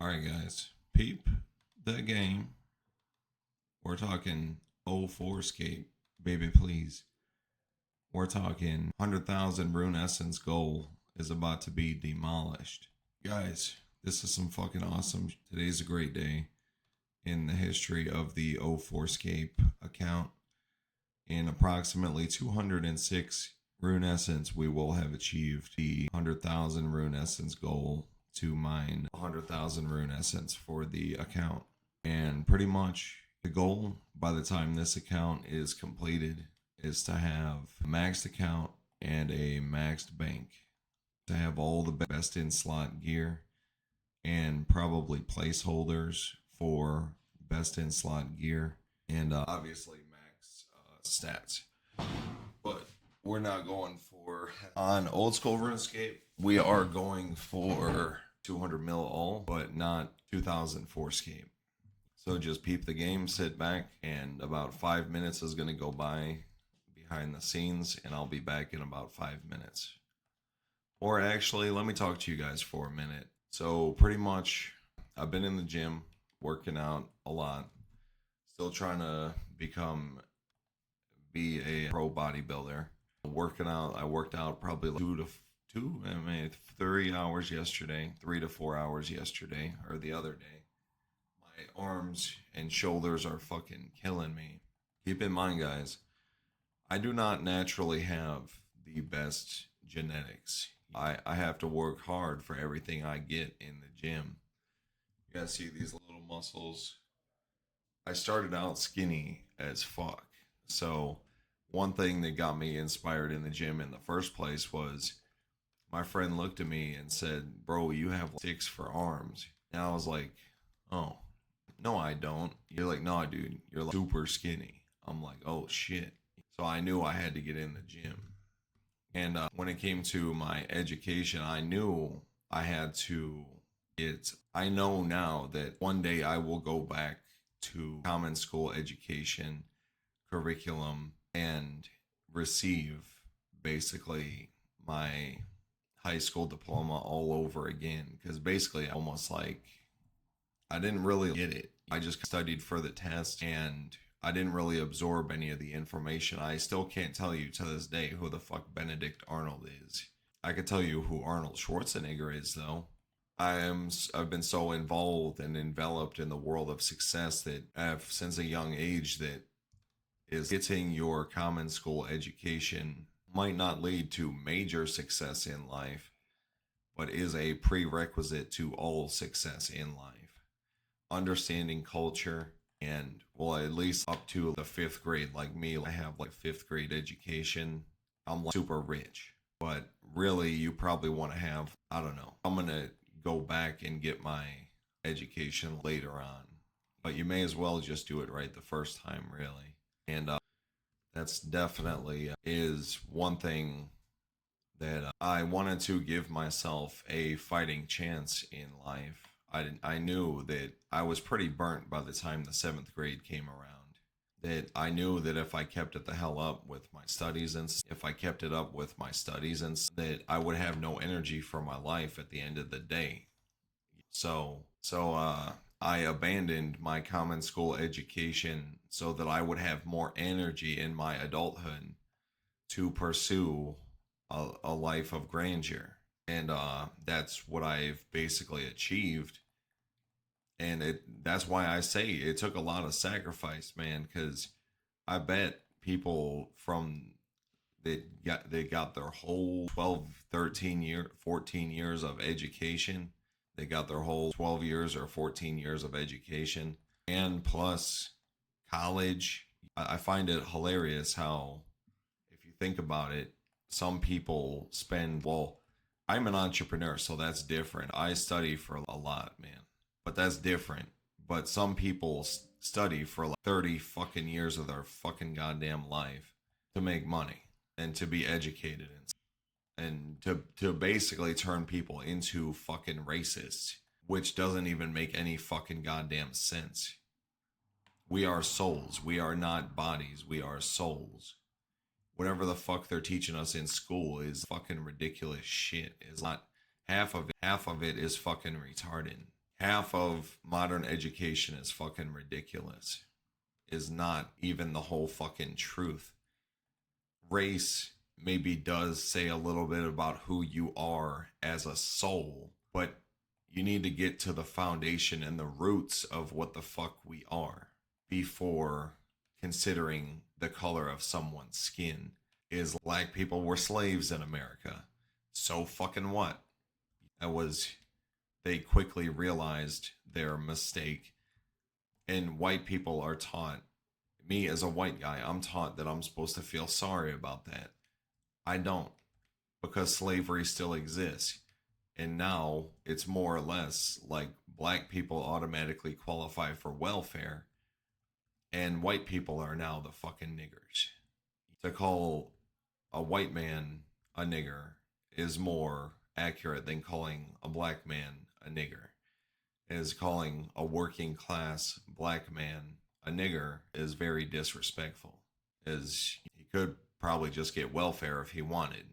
All right, guys, peep the game. We're talking 04 scape, baby, please. We're talking 100,000 rune essence goal is about to be demolished. Guys, this is some fucking awesome. Today's a great day in the history of the 04 scape account. In approximately 206 rune essence, we will have achieved the 100,000 rune essence goal to mine 100,000 rune essence for the account. And pretty much the goal by the time this account is completed is to have a maxed account and a maxed bank, to have all the best in slot gear and probably placeholders for best in slot gear and obviously max stats. But we're not going for on old school RuneScape. We are going for 200 mil all, but not 2004 scape. So just peep the game, sit back, and about 5 minutes is going to go by behind the scenes, and I'll be back in about 5 minutes. Or actually, let me talk to you guys for a minute. So pretty much, I've been in the gym, working out a lot, still trying to be a pro bodybuilder. Working out, I worked out probably like 3 hours yesterday, 3 to 4 hours yesterday, or the other day. My arms and shoulders are fucking killing me. Keep in mind, guys, I do not naturally have the best genetics. I have to work hard for everything I get in the gym. You guys see these little muscles? I started out skinny as fuck. So one thing that got me inspired in the gym in the first place was my friend looked at me and said, "Bro, you have six for arms." And I was like, "Oh, no, I don't." You're like, "No, dude, you're like super skinny." I'm like, "Oh, shit." So I knew I had to get in the gym. And when it came to my education, I knew I had to get. I know now that one day I will go back to common school education curriculum and receive basically my high school diploma all over again. Because basically, almost like I didn't really get it. I just studied for the test and I didn't really absorb any of the information. I still can't tell you to this day who the fuck Benedict Arnold is. I could tell you who Arnold Schwarzenegger is, though. I've been so involved and enveloped in the world of success that I've since a young age that is getting your common school education might not lead to major success in life, but is a prerequisite to all success in life. Understanding culture, and well, at least up to the fifth grade, like me, I have like fifth grade education. I'm like super rich, but really, you probably want to have, I don't know, I'm gonna go back and get my education later on, but you may as well just do it right the first time, really. And that's definitely is one thing that I wanted to give myself a fighting chance in life. I knew that I was pretty burnt by the time the seventh grade came around. That I knew that if I kept it the hell up with my studies and if I kept it up with my studies and that I would have no energy for my life at the end of the day. So I abandoned my common school education so that I would have more energy in my adulthood to pursue a life of grandeur. And that's what I've basically achieved. And that's why I say it took a lot of sacrifice, man, because I bet people from they got their whole 12, 14 years of education. They got their whole 12 years or 14 years of education and plus college. I find it hilarious how, if you think about it, some people spend, well, I'm an entrepreneur, so that's different. I study for a lot, man, but that's different. But some people study for like 30 fucking years of their fucking goddamn life to make money and to be educated and to basically turn people into fucking racists, which doesn't even make any fucking goddamn sense. We are souls. We are not bodies. We are souls. Whatever the fuck they're teaching us in school is fucking ridiculous shit. Is not half of it is fucking retarded. half of modern education is fucking ridiculous, is not even the whole fucking truth. Race maybe does say a little bit about who you are as a soul, but you need to get to the foundation and the roots of what the fuck we are before considering the color of someone's skin. Is black people were slaves in America. So fucking what? That was, they quickly realized their mistake. And white people are taught, me as a white guy, I'm taught that I'm supposed to feel sorry about that. I don't, because slavery still exists. And now it's more or less like black people automatically qualify for welfare, and white people are now the fucking niggers. To call a white man a nigger is more accurate than calling a black man a nigger. Is calling a working class black man a nigger is very disrespectful. Is he could probably just get welfare if he wanted,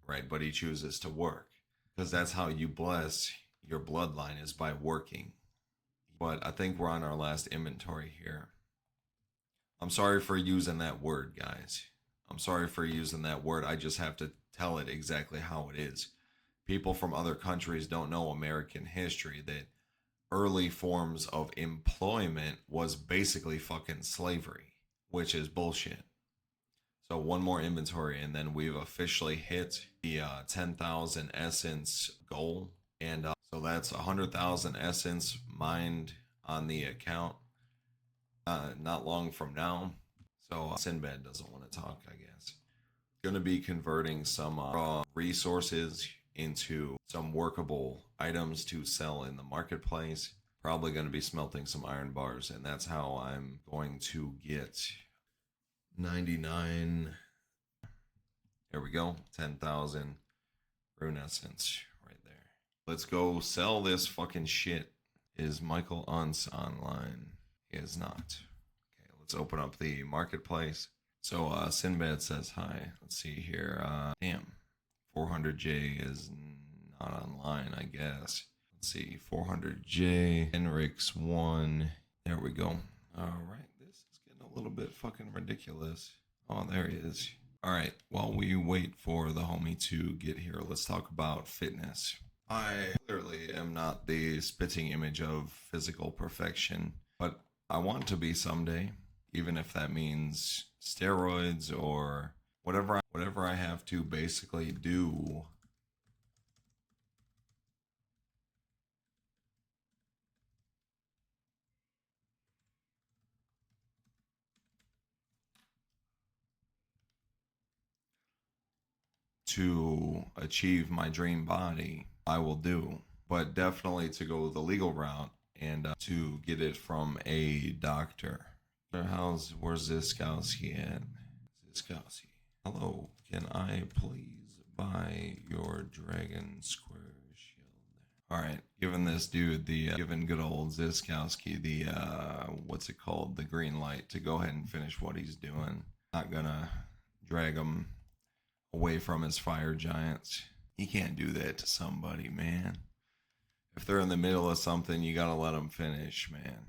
right? But he chooses to work because that's how you bless your bloodline, is by working. But I think we're on our last inventory here. I'm sorry for using that word, guys. I'm sorry for using that word. I just have to tell it exactly how it is. People from other countries don't know American history, that early forms of employment was basically fucking slavery, which is bullshit. So one more inventory and then we've officially hit the 10,000 essence goal. And so that's 100,000 essence mined on the account not long from now. So Sinbad doesn't want to talk, I guess. Going to be converting some raw resources into some workable items to sell in the marketplace. Probably going to be smelting some iron bars, and that's how I'm going to get 99. There we go, 10,000 rune essence right there. Let's go sell this fucking shit. Is Michael Unce online? He is not. Okay, let's open up the marketplace. So Sinbad says hi. Let's see here. Damn, 400J is not online, I guess. Let's see, 400J, Henrix 1. There we go. All right, this is getting a little bit fucking ridiculous. Oh, there he is. All right, while we wait for the homie to get here, let's talk about fitness. I clearly am not the spitting image of physical perfection, but I want to be someday, even if that means steroids or whatever I have to basically do to achieve my dream body, I will do. But definitely to go the legal route and to get it from a doctor. Where's Ziskowski at? Ziskowski. Hello, can I please buy your Dragon Square shield? All right, giving this dude giving good old Ziskowski the what's it called, the green light to go ahead and finish what he's doing. Not gonna drag him away from his fire giants. He can't do that to somebody, man. If they're in the middle of something, you gotta let them finish, man.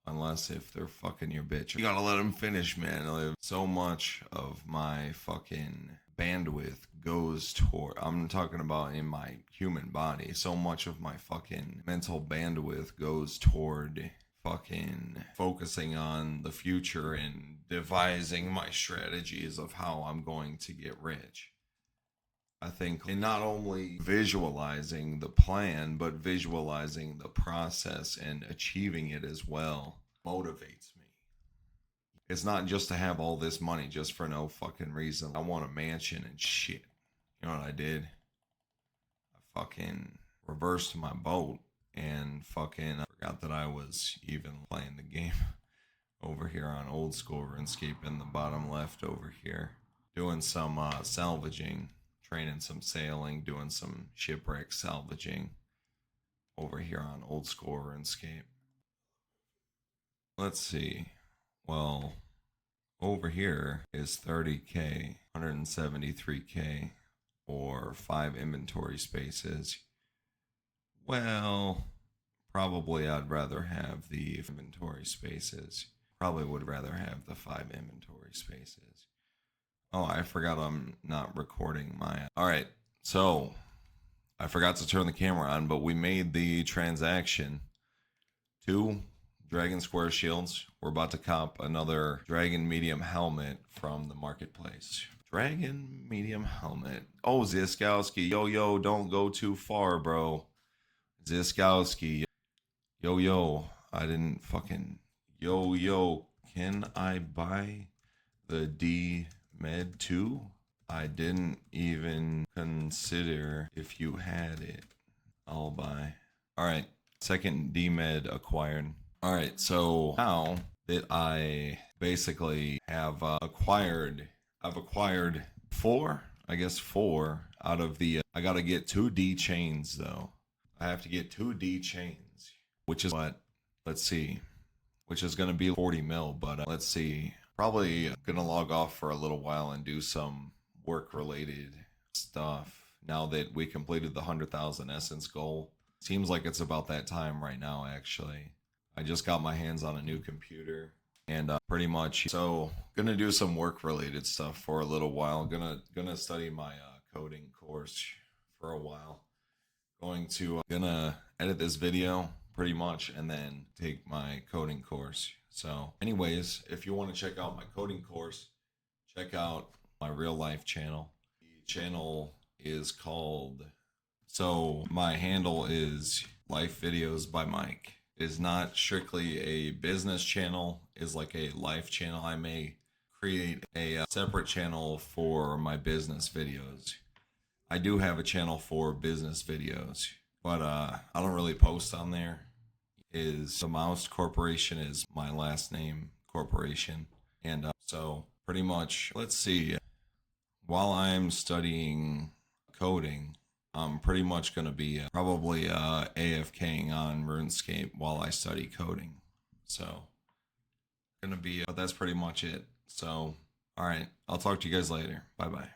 Unless if they're fucking your bitch. You gotta let them finish, man. So much of my fucking bandwidth goes toward, I'm talking about in my human body, so much of my fucking mental bandwidth goes toward fucking focusing on the future and devising my strategies of how I'm going to get rich. I think in not only visualizing the plan, but visualizing the process and achieving it as well motivates me. It's not just to have all this money just for no fucking reason. I want a mansion and shit. You know what I did? I fucking reversed my boat and fucking forgot that I was even playing the game over here on old school RuneScape in the bottom left over here. Doing some salvaging, training some sailing, doing some shipwreck salvaging over here on old school RuneScape. Let's see. Well, over here is 30k, 173k, or 5 inventory spaces. Well, Probably I'd rather have the inventory spaces. Probably would rather have the 5 inventory spaces. Oh, I forgot I'm not recording my. All right, so I forgot to turn the camera on, but we made the transaction. 2 Dragon Square shields. We're about to cop another Dragon Medium helmet from the marketplace. Dragon Medium helmet. Oh, Ziskowski. Yo, don't go too far, bro. Ziskowski. Yo, I didn't fucking. Yo, can I buy the D Med 2? I didn't even consider if you had it. I'll buy. Alright, second D Med acquired. Alright, so now that I basically have I've acquired 4, I guess 4 out of the. I gotta get 2 D chains though. I have to get 2 D chains, which is what, let's see, which is gonna be 40 mil, but let's see. Probably gonna log off for a little while and do some work related stuff now that we completed the 100,000 essence goal. Seems like it's about that time right now, actually. I just got my hands on a new computer and pretty much so gonna do some work related stuff for a little while. Gonna study my coding course for a while. Gonna edit this video pretty much and then take my coding course. So anyways, if you want to check out my coding course, check out my real life channel. The channel is called, so my handle is Life Videos by Mike. Is not strictly a business channel, is like a life channel. I may create a separate channel for my business videos. I do have a channel for business videos, but I don't really post on there. Is the Mouse Corporation is my last name corporation, and so pretty much, let's see. While I'm studying coding, I'm pretty much gonna be probably AFKing on RuneScape while I study coding. So gonna be, but that's pretty much it. So all right, I'll talk to you guys later. Bye bye.